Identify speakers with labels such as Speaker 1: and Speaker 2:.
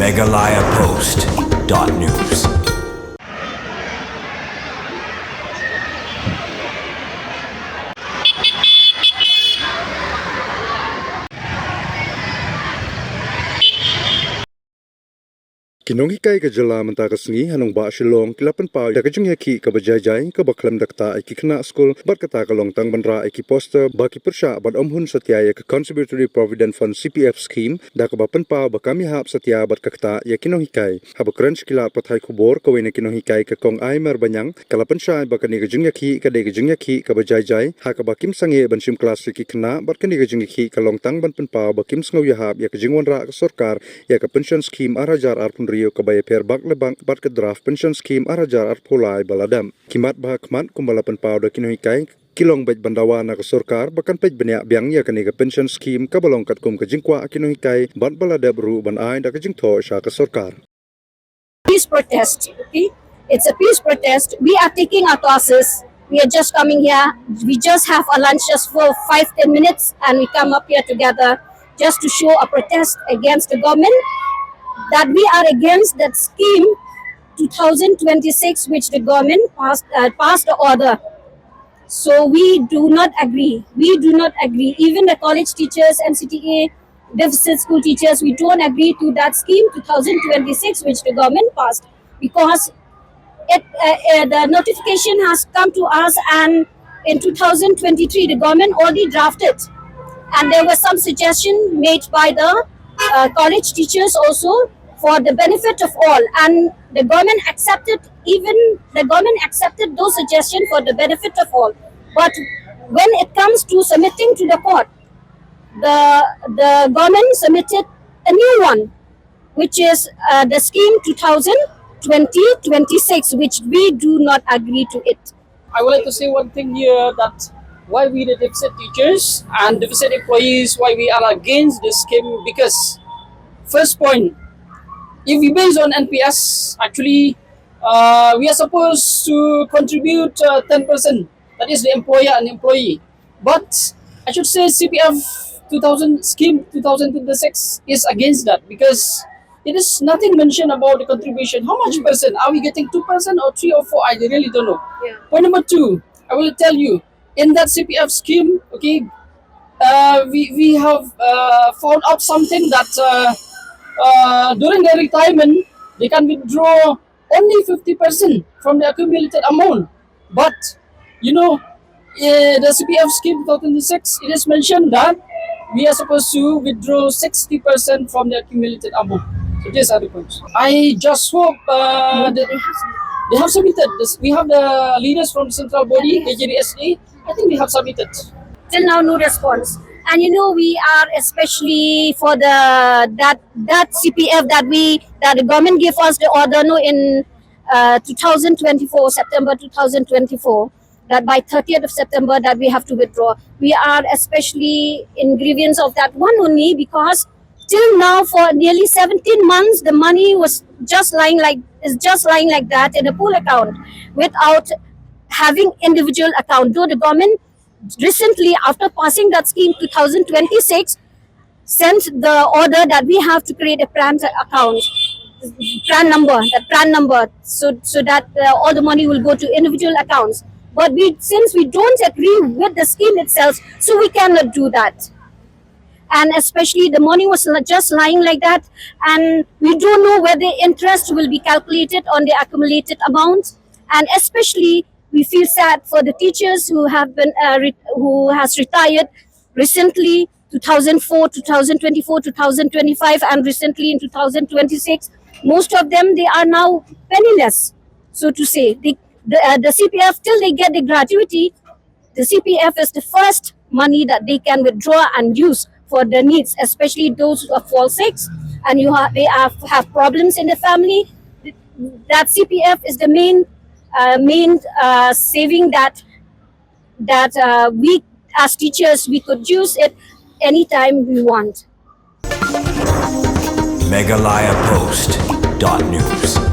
Speaker 1: meghalayapost.news.
Speaker 2: Nonghikai ke jala mentaka sengi hanong ba Shillong kilapan pa da kajung Ïakhih ka bajai-jai ka baklam dakta iki kena skul bat kata ka longtang bandra iki poster baki Pyshah bat omhun satya ka contributory provident fund CPF scheme da ka bapan pa bakami hap satya bat kakta ya Nonghikai habakran skila pathai khubor ka wena Nonghikai ka kong ai mar banyang kalapan sha bakani kajung Ïakhih ka de kajung Ïakhih ka bajai-jai ha ka bakim sange bansim kelas iki kena bat kani kajung Ïakhih ka longtang ban pa bakim sngau ya hap ya kajing wanra ka Sorkar ya ka pension scheme arajar arpun kabaya per bak lebang bat ke draft pension scheme arajar arpolai baladam kimat bahakmat kumbalapan pau da Nonghikai kilong bait bandawa na ka Sorkar bakan pej benya biang ya kani ka pension scheme ka balong kat kum ka jingkwa Nonghikai bat balada bru ban ai da ka jingtho sha ka Sorkar.
Speaker 3: Peace protest, okay? It's a peace protest. We are taking our classes. We are just coming here. We just have a lunch just for 5-10 minutes and we come up here together just to show a protest against the government, that we are against that scheme 2026 which the government passed the order. So we do not agree. We do not agree. Even the college teachers, MCTA, deficit school teachers, we don't agree to that scheme 2026 which the government passed, because the notification has come to us, and in 2023 the government already drafted, and there was some suggestion made by the college teachers also for the benefit of all, and the government accepted those suggestions for the benefit of all. But when it comes to submitting to the court, the government submitted a new one, which is the scheme 2026, which we do not agree to it.
Speaker 4: I would like to say one thing here, that why we the deficit teachers and deficit employees, why we are against this scheme, because first point, if we base on NPS, actually we are supposed to contribute 10%, that is the employer and employee. But I should say CPF 2000 scheme 2026 is against that, because it is nothing mentioned about the contribution. How much percent? Are we getting 2% or 3 or 4? I really don't know.
Speaker 3: Yeah.
Speaker 4: Point number 2, I will tell you, in that CPF scheme, okay, we have found out something that during their retirement, they can withdraw only 50% from the accumulated amount. But, you know, the CPF scheme 2026, it is mentioned that we are supposed to withdraw 60% from the accumulated amount. So these are the points. I just hope they have submitted this. We have the leaders from the central body, the JDSA. I think they have submitted.
Speaker 3: Till now, no response. And you know, we are especially for that CPF that the government gave us the order in 2024, September 2024, that by 30th of September that we have to withdraw. We are especially in grievance of that one only, because till now for nearly 17 months the money was just lying like that in a pool account without having individual account. Though the government recently, after passing that scheme 2026, sent the order that we have to create a PRAN account, PRAN number, so that all the money will go to individual accounts. But since we don't agree with the scheme itself, so we cannot do that. And especially the money was just lying like that, and we don't know whether interest will be calculated on the accumulated amount. And especially we feel sad for the teachers who have been who has retired recently, 2004, 2024, 2025, and recently in 2026. Most of them, they are now penniless, so to say. The CPF, till they get the gratuity, the CPF is the first money that they can withdraw and use for their needs, especially those who fall sick and they have problems in the family. That CPF is the main saving that we as teachers, we could use it anytime we want.
Speaker 1: meghalayapost.news